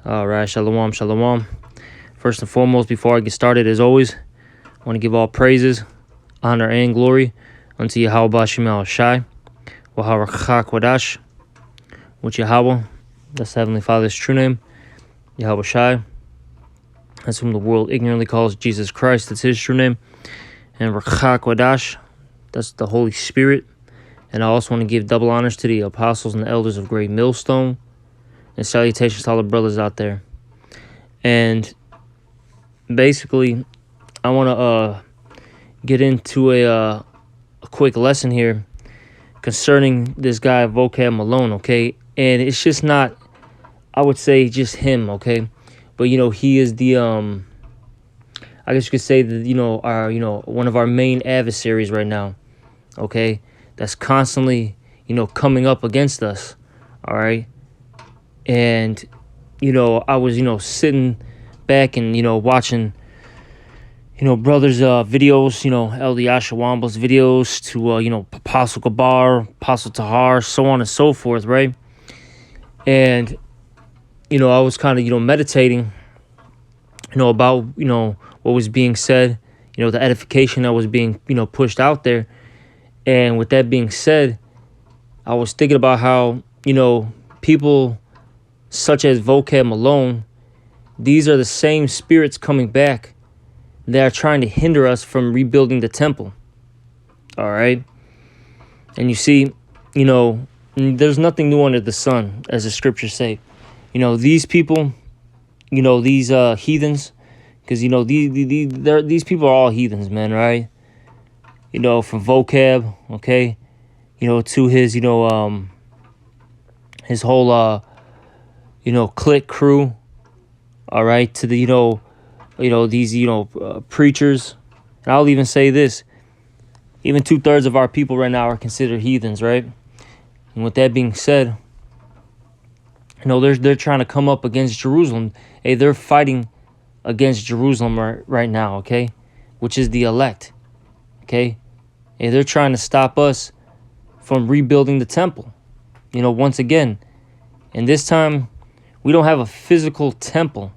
All right, shalom, shalom. First and foremost, before I get started, as always, I want to give all praises, honor, and glory unto Yahweh Bashim al Shai, Waharakha Kwadash, which Yahweh, that's the Heavenly Father's true name, Yahweh Shai, that's whom the world ignorantly calls Jesus Christ, that's his true name, and Rakha Kwadash, that's the Holy Spirit. And I also want to give double honors to the apostles and the elders of Great Millstone, and salutations to all the brothers out there. And basically, I want to get into a quick lesson here concerning this guy, Vocab Malone, okay? And it's just not, I would say, just him, okay? But, he is the, I guess you could say that, our, one of our main adversaries right now, okay? That's constantly, coming up against us, all right? And, I was, sitting back and, watching, brothers' videos, El Yashawamba's videos to, Apostle Gabar, Apostle Tahar, so on and so forth, right? And, I was kind of, meditating, about, what was being said, the edification that was being, pushed out there. And with that being said, I was thinking about how, people such as Vocab Malone, these are the same spirits coming back that are trying to hinder us from rebuilding the temple. All right. And you see, there's nothing new under the sun, as the scriptures say. These people, these heathens, because, these people are all heathens, man, right? From Vocab, okay, to his, his whole, clique crew, all right, to the, these, preachers. And I'll even say this, even 2/3 of our people right now are considered heathens, right? And with that being said, they're trying to come up against Jerusalem. Hey, they're fighting against Jerusalem right now, okay, which is the elect, okay? Hey, they're trying to stop us from rebuilding the temple, once again. And this time, we don't have a physical temple,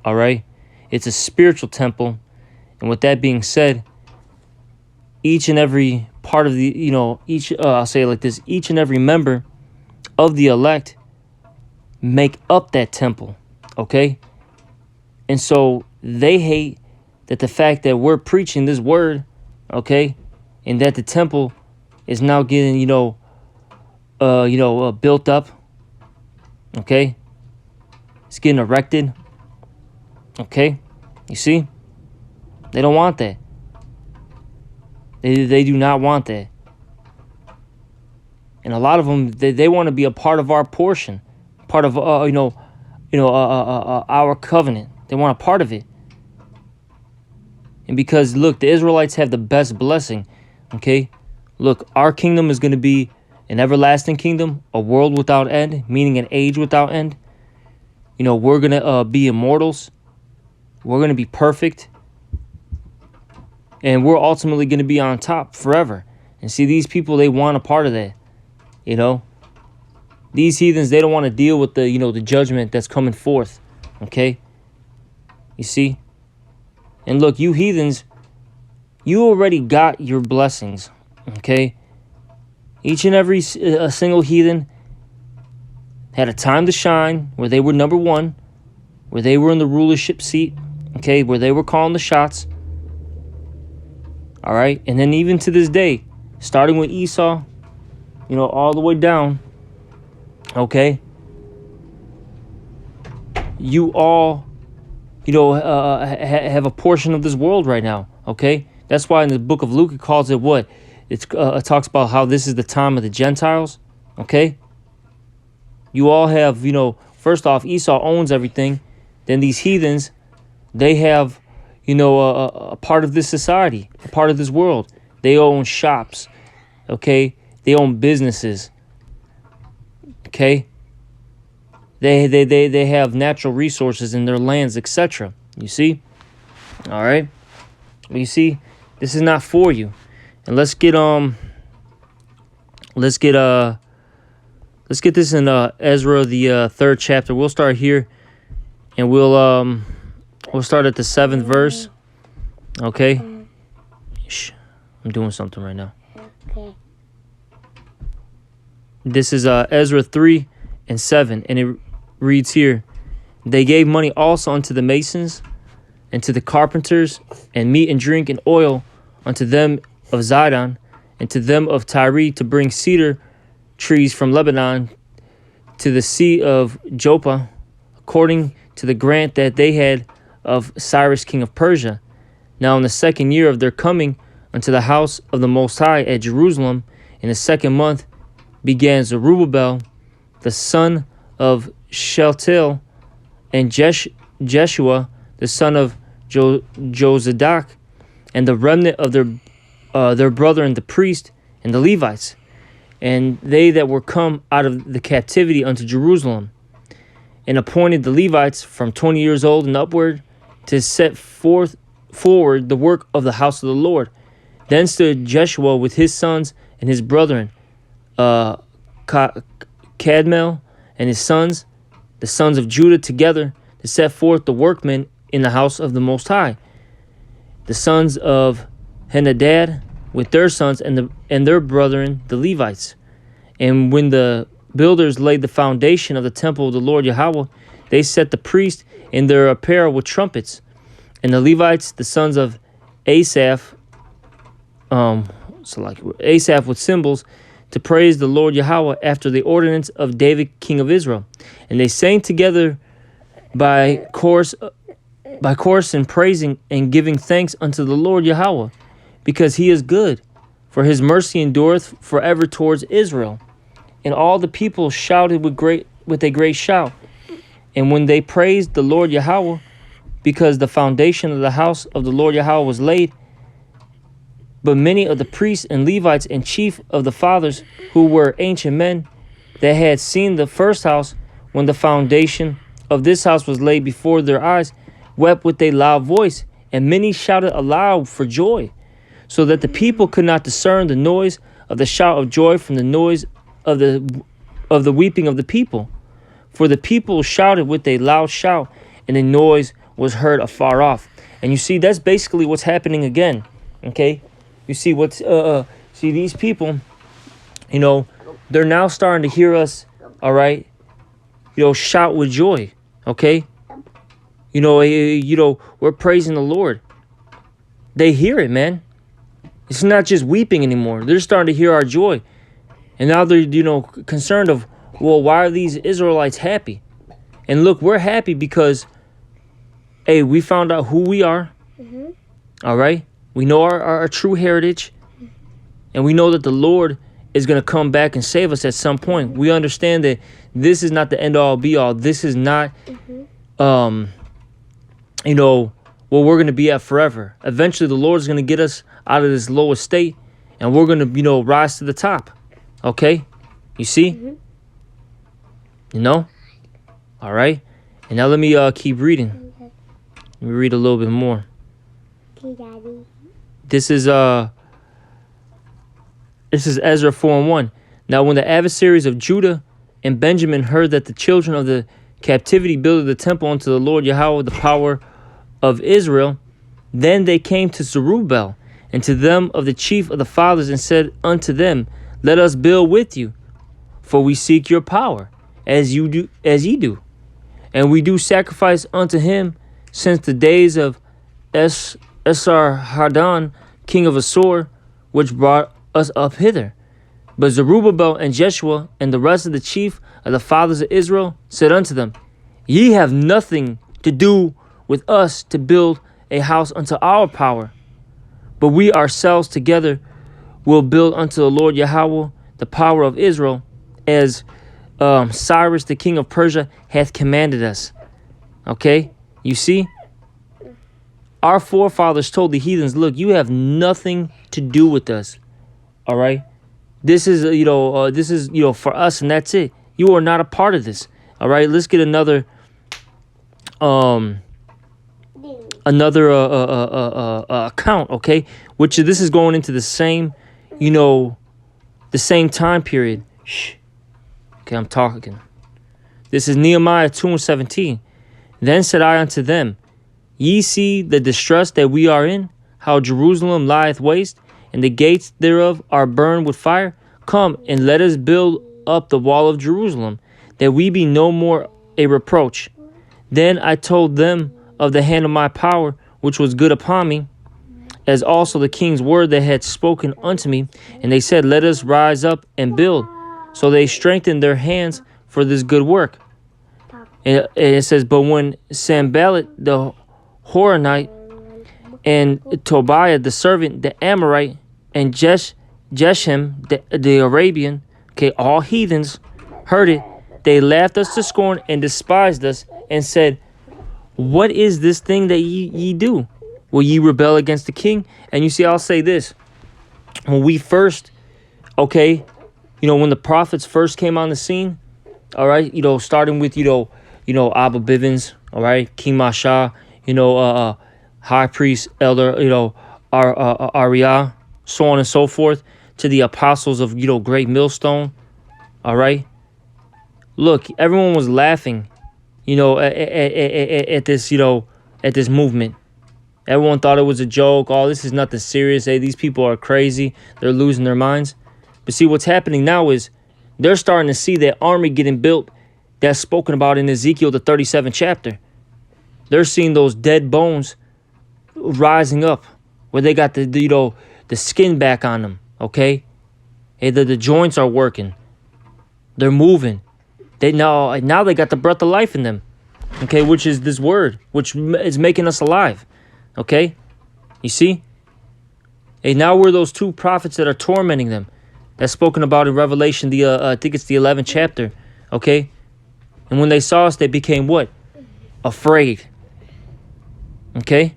all right? It's a spiritual temple. And with that being said, each and every part of the, I'll say it like this, each and every member of the elect make up that temple, okay? And so they hate that the fact that we're preaching this word, okay, and that the temple is now getting, built up, okay? It's getting erected, okay? You see? They don't want that. They do not want that. And a lot of them, they want to be a part of our portion, part of, our covenant. They want a part of it. And because, look, the Israelites have the best blessing, okay? Look, our kingdom is going to be an everlasting kingdom, a world without end, meaning an age without end. We're going to be immortals. We're going to be perfect. And we're ultimately going to be on top forever. And see, these people, they want a part of that, These heathens, they don't want to deal with the, the judgment that's coming forth, okay? You see? And look, you heathens, you already got your blessings, okay? Each and every single heathen had a time to shine where they were number one, where they were in the rulership seat, okay, where they were calling the shots, all right? And then even to this day, starting with Esau, all the way down, okay, you all, have a portion of this world right now, okay? That's why in the book of Luke, it calls it what? It talks about how this is the time of the Gentiles, okay? You all have, first off, Esau owns everything. Then these heathens, they have, a part of this society, a part of this world. They own shops, okay? They own businesses, okay? They have natural resources in their lands, etc. You see? All right? You see, this is not for you. And let's get this in Ezra, the 3rd chapter. We'll start here And we'll start at the 7th verse. Okay? Shh. I'm doing something right now. Okay. This is Ezra 3 and 7. And it reads here, they gave money also unto the masons and to the carpenters, and meat and drink and oil unto them of Zidon, and to them of Tyre, to bring cedar trees from Lebanon to the sea of Joppa, according to the grant that they had of Cyrus king of Persia. Now in the 2nd year of their coming unto the house of the Most High at Jerusalem, in the 2nd month, began Zerubbabel, the son of Shealtiel, and Jeshua, the son of Jozadak, and the remnant of their brethren, the priest and the Levites, and they that were come out of the captivity unto Jerusalem, and appointed the Levites from 20 years old and upward to set forward the work of the house of the Lord. Then stood Jeshua with his sons and his brethren, Cadmiel and his sons, the sons of Judah, together to set forth the workmen in the house of the Most High. The sons of Henadad with their sons and their brethren, the Levites. And when the builders laid the foundation of the temple of the Lord Yahweh, they set the priests in their apparel with trumpets, and the Levites, the sons of Asaph, Asaph with cymbals, to praise the Lord Yahweh after the ordinance of David king of Israel. And they sang together by chorus and praising and giving thanks unto the Lord Yahweh, because he is good, for his mercy endureth forever towards Israel. And all the people shouted with a great shout. And when they praised the Lord Yahweh, because the foundation of the house of the Lord Yahweh was laid, but many of the priests and Levites and chief of the fathers, who were ancient men, that had seen the first house, when the foundation of this house was laid before their eyes, wept with a loud voice, and many shouted aloud for joy, so that the people could not discern the noise of the shout of joy from the noise of the weeping of the people. For the people shouted with a loud shout, and the noise was heard afar off. And you see, that's basically what's happening again. Okay, you see see these people, they're now starting to hear us. All right, shout with joy. Okay, we're praising the Lord. They hear it, man. It's not just weeping anymore. They're starting to hear our joy. And now they're, concerned of, well, why are these Israelites happy? And look, we're happy because, hey, we found out who we are. Mm-hmm. All right? We know our true heritage. And we know that the Lord is going to come back and save us at some point. We understand that this is not the end all be all. This is not, where we're going to be at forever. Eventually, the Lord is going to get us out of this low estate, and we're going to, rise to the top. Okay? You see? Mm-hmm. All right? And now let me keep reading. Let me read a little bit more. Okay, Daddy. This is Ezra 4:1. Now when the adversaries of Judah and Benjamin heard that the children of the captivity builded the temple unto the Lord Yahweh, the power of Israel, then they came to Zerubbabel and to them of the chief of the fathers, and said unto them, let us build with you, for we seek your power, as ye do. And we do sacrifice unto him since the days of Esarhaddon, king of Assur, which brought us up hither. But Zerubbabel and Jeshua and the rest of the chief of the fathers of Israel said unto them, ye have nothing to do with us to build a house unto our power, but we ourselves together will build unto the Lord Yahweh, the power of Israel, as Cyrus the king of Persia hath commanded us. Okay, you see, our forefathers told the heathens, look, you have nothing to do with us. All right, this is for us, and that's it. You are not a part of this. All right, let's get another account. Okay, which this is going into the same, the same time period. Shh. Okay, I'm talking. This is Nehemiah 2:17. Then said I unto them, Ye see the distress that we are in, how Jerusalem lieth waste, and the gates thereof are burned with fire. Come, and let us build up the wall of Jerusalem, that we be no more a reproach. Then I told them of the hand of my power, which was good upon me, as also the king's word that had spoken unto me. And they said, Let us rise up and build. So they strengthened their hands for this good work. And it says, But when Sanballat the Horonite, and Tobiah the servant, the Amorite, and Geshem the Arabian, okay, all heathens, heard it, they laughed us to scorn and despised us, and said, What is this thing that ye do? Will ye rebel against the king? And you see, I'll say this. When we first, okay, when the prophets first came on the scene, all right, starting with, Abba Bivens, all right, King Masha, high priest, elder, Ariah, so on and so forth, to the apostles of, Great Millstone, all right. Look, everyone was laughing, at this, at this movement. Everyone thought it was a joke. Oh, this is nothing serious. Hey, these people are crazy. They're losing their minds. But see, what's happening now is they're starting to see that army getting built that's spoken about in Ezekiel, the 37th chapter. They're seeing those dead bones rising up where they got the skin back on them, okay? Hey, the joints are working. They're moving. Now they got the breath of life in them, okay, which is this word, which is making us alive, okay? You see? Hey, now we're those two prophets that are tormenting them. That's spoken about in Revelation, I think it's the 11th chapter, okay? And when they saw us, they became what? Afraid. Okay?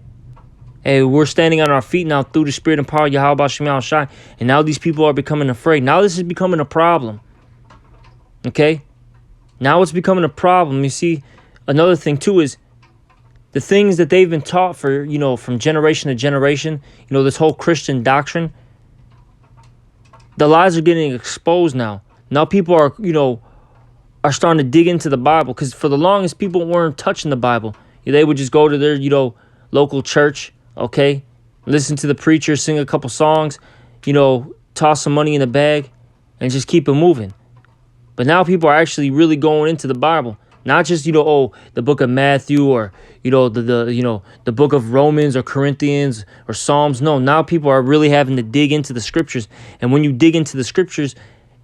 Hey, we're standing on our feet now through the Spirit and power of Yahweh Shema Shai, and now these people are becoming afraid. Now this is becoming a problem. Okay? Now it's becoming a problem. You see, another thing too is the things that they've been taught for, from generation to generation, this whole Christian doctrine, the lies are getting exposed now. Now people are, are starting to dig into the Bible, because for the longest people weren't touching the Bible. They would just go to their, local church, okay, listen to the preacher, sing a couple songs, toss some money in the bag, and just keep it moving. But now people are actually really going into the Bible, not just, the book of Matthew or, the book of Romans or Corinthians or Psalms. No, now people are really having to dig into the scriptures. And when you dig into the scriptures,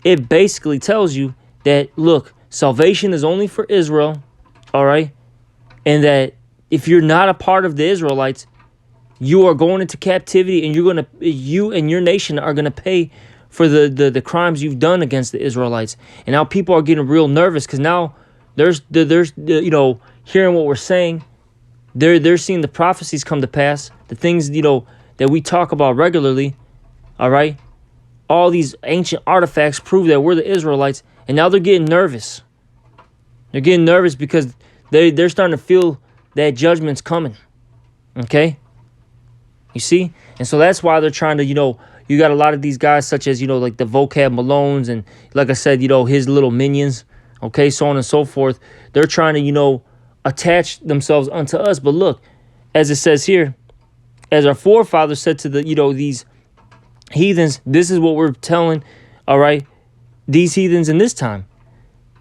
it basically tells you that, look, salvation is only for Israel, all right? And that if you're not a part of the Israelites, you are going into captivity, and you and your nation are gonna pay for the crimes you've done against the Israelites. And now people are getting real nervous, because now there's hearing what we're saying. They're seeing the prophecies come to pass, the things that we talk about regularly. All right, all these ancient artifacts prove that we're the Israelites, and now they're getting nervous. They're getting nervous because they're starting to feel that judgment's coming. Okay? You see? And so that's why they're trying to, you got a lot of these guys such as, like the Vocab Malones and, like I said, his little minions, okay, so on and so forth. They're trying to, attach themselves unto us. But look, as it says here, as our forefathers said to the, these heathens, this is what we're telling, all right, these heathens in this time.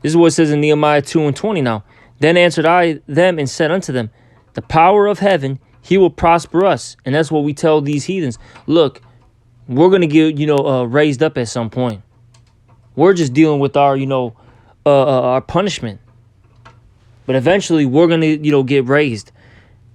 This is what it says in Nehemiah 2:20 now. Then answered I them and said unto them, the power of heaven, he will prosper us. And that's what we tell these heathens. Look, we're going to get, raised up at some point. We're just dealing with our, our punishment. But eventually we're going to, get raised.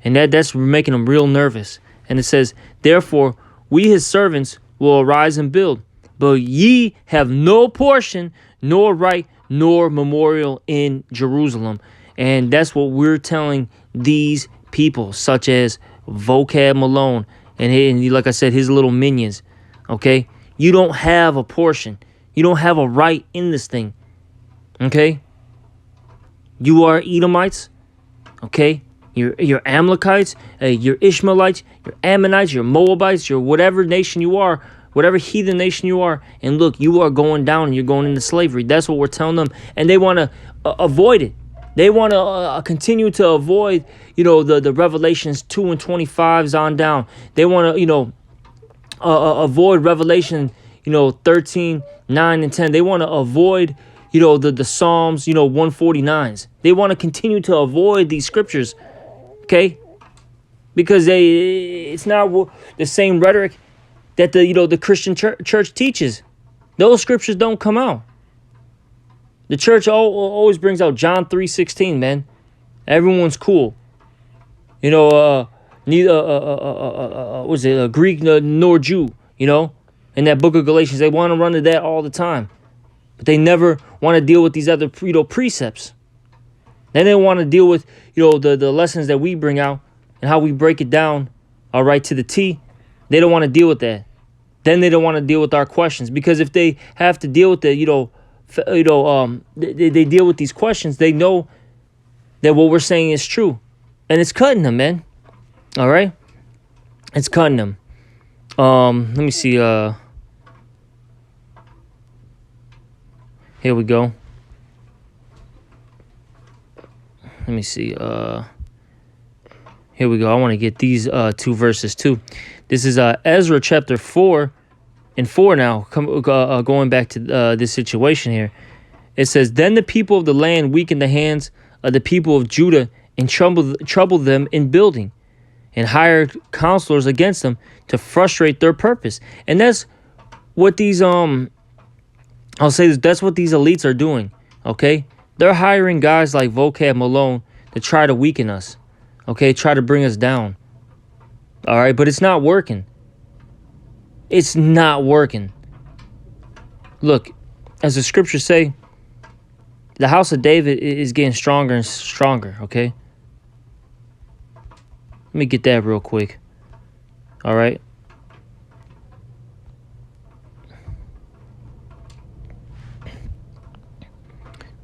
And that's making them real nervous. And it says, therefore, we his servants will arise and build. But ye have no portion, nor right, nor memorial in Jerusalem. And that's what we're telling these people, such as Vocab Malone and like I said, his little minions. Okay? You don't have a portion. You don't have a right in this thing. Okay? You are Edomites. Okay? You're Amalekites, you're Ishmaelites, you're Ammonites, you're Moabites, you're whatever nation you are, whatever heathen nation you are. And look, you are going down and you're going into slavery. That's what we're telling them. And they want to avoid it. They want to continue to avoid, the Revelations 2 and 25s on down. They want to, avoid Revelation, 13, 9 and 10. They want to avoid, the Psalms, 149s. They want to continue to avoid these scriptures, okay? Because it's not the same rhetoric that the Christian church teaches. Those scriptures don't come out. The church always brings out John 3:16, man. Everyone's cool. Neither was it a Greek nor Jew, in that book of Galatians. They want to run to that all the time. But they never want to deal with these other precepts. Then they want to deal with, the lessons that we bring out and how we break it down, all right, to the T. They don't want to deal with that. Then they don't want to deal with our questions, because if they have to deal with the, they deal with these questions, they know that what we're saying is true. And it's cutting them, man. All right? It's cutting them. Let me see. Here we go. Let me see. Here we go. I want to get these two verses too. This is Ezra chapter 4 and 4 now. Going back to this situation here. It says, "Then the people of the land weakened the hands of the people of Judah and troubled them in building, and hired counselors against them to frustrate their purpose." And that's what these I'll say this, that's what these elites are doing. Okay? They're hiring guys like Vocab Malone to try to weaken us. Okay, try to bring us down. All right, but it's not working. It's not working. Look, as the scriptures say, the house of David is getting stronger and stronger, okay? Let me get that real quick. All right.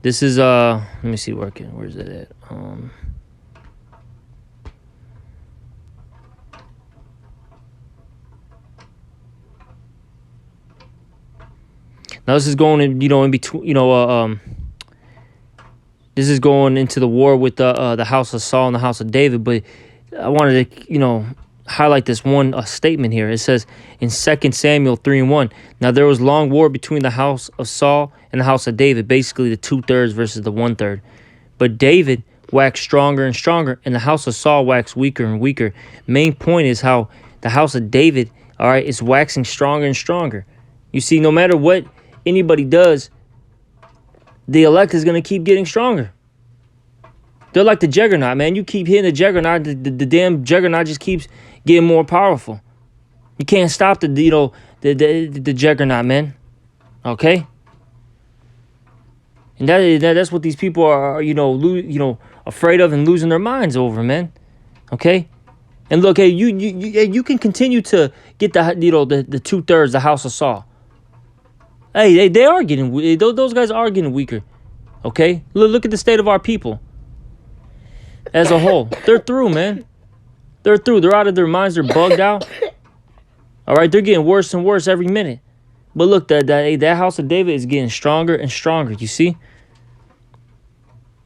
This is let me see where's it at? Now this is going in, in between, this is going into the war with the house of Saul and the house of David. But I wanted to, highlight this one statement here. It says in 2 Samuel 3 and 1, "Now there was long war between the house of Saul and the house of David," basically the 2/3 versus the 1/3. "But David waxed stronger and stronger, and the house of Saul waxed weaker and weaker." Main point is how the house of David, all right, is waxing stronger and stronger. You see, no matter what anybody does, the elect is going to keep getting stronger. They're like the juggernaut, man. You keep hitting the juggernaut, the damn juggernaut just keeps getting more powerful. You can't stop the juggernaut, man. Okay? And that's what these people are, afraid of and losing their minds over, man. Okay? And look, hey, you can continue to get the 2/3, the house of Saul. Hey, they are getting, those guys are getting weaker. Okay? Look at the state of our people as a whole. They're through, man. They're through. They're out of their minds. They're bugged out. All right? They're getting worse and worse every minute. But look, that house of David is getting stronger and stronger, you see?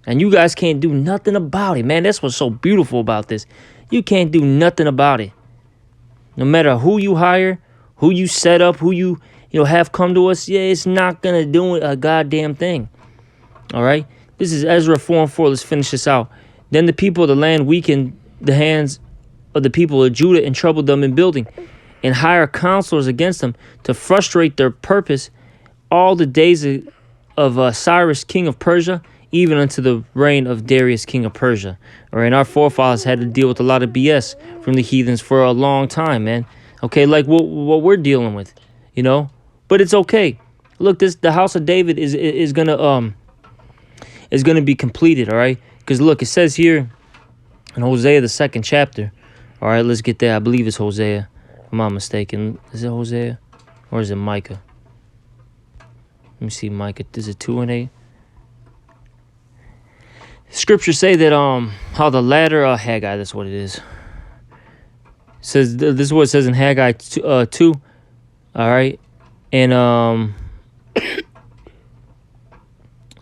And you guys can't do nothing about it, man. That's what's so beautiful about this. You can't do nothing about it. No matter who you hire, who you set up, who you have come to us, it's not going to do a goddamn thing. All right? This is Ezra 4 and 4. Let's finish this out. "Then the people of the land weakened the hands of the people of Judah and troubled them in building, and hired counselors against them to frustrate their purpose all the days of Cyrus, king of Persia, even unto the reign of Darius, king of Persia." All right, and our forefathers had to deal with a lot of BS from the heathens for a long time, man. Okay, like what we're dealing with, But it's okay. Look, the house of David is gonna be completed, all right? Because look, it says here in Hosea the 2nd chapter. All right, let's get there. I believe it's Hosea. If I'm not mistaken. Is it Hosea? Or is it Micah? Let me see, Micah. Is it 2 and 8? Scriptures say that how the latter Haggai, that's what it is. It says this is what it says in Haggai 2. All right. And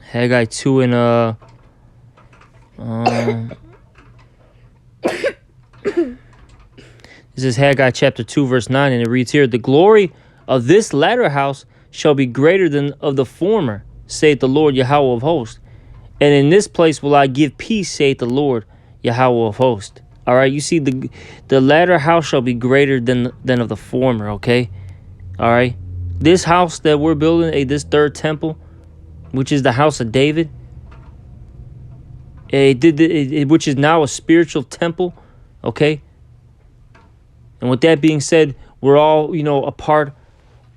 Haggai 2 and This is Haggai chapter 2, verse 9, and it reads here, "The glory of this latter house shall be greater than of the former, saith the Lord Yahweh of hosts. And in this place will I give peace, saith the Lord Yahweh of hosts." All right, you see, the latter house shall be greater than of the former, okay? All right, this house that we're building, this third temple, which is the house of David, which is now a spiritual temple, okay? And with that being said, we're all, a part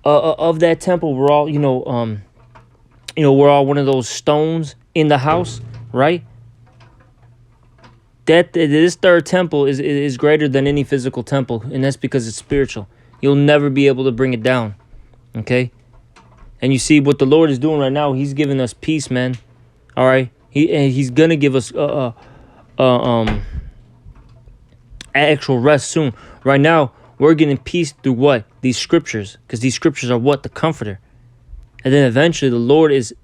of that temple. We're all, we're all one of those stones in the house, right? That this third temple is greater than any physical temple, and that's because it's spiritual. You'll never be able to bring it down, okay? And you see what the Lord is doing right now. He's giving us peace, man. All right, he's gonna give us actual rest soon. Right now, we're getting peace through what? These scriptures, because these scriptures are what? The comforter. And then eventually the Lord is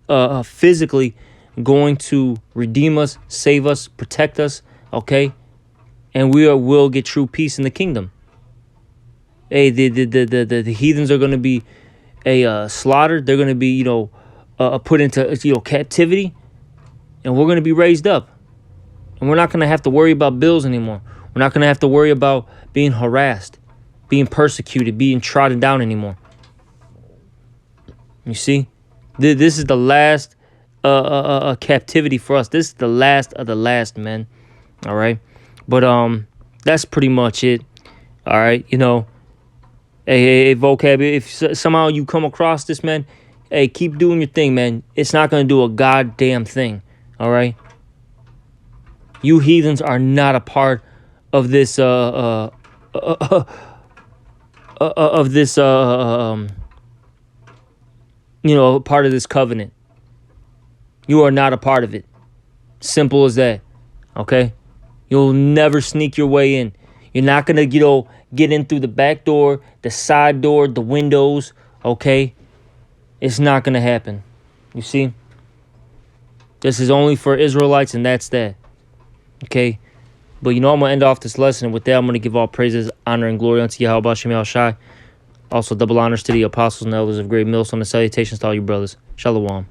physically going to redeem us, save us, protect us, okay? And we will get true peace in the kingdom. Hey, the heathens are going to be slaughtered. They're going to be, put into, captivity. And we're going to be raised up. And we're not going to have to worry about bills anymore. We're not going to have to worry about being harassed, being persecuted, being trodden down anymore. You see, this is the last captivity for us. This is the last of the last, man. All right, but that's pretty much it. All right, hey, vocab. If somehow you come across this, man, hey, keep doing your thing, man. It's not gonna do a goddamn thing. All right, you heathens are not a part of this part of this covenant. You are not a part of it. Simple as that. Okay? You'll never sneak your way in. You're not going to, get in through the back door, the side door, the windows. Okay? It's not going to happen. You see? This is only for Israelites, and that's that. Okay? But I'm going to end off this lesson. And with that, I'm going to give all praises, honor, and glory unto Yahweh Shem Yahweh Shai. Also, double honors to the apostles and elders of Great Millstone, and salutations to all you brothers. Shalom.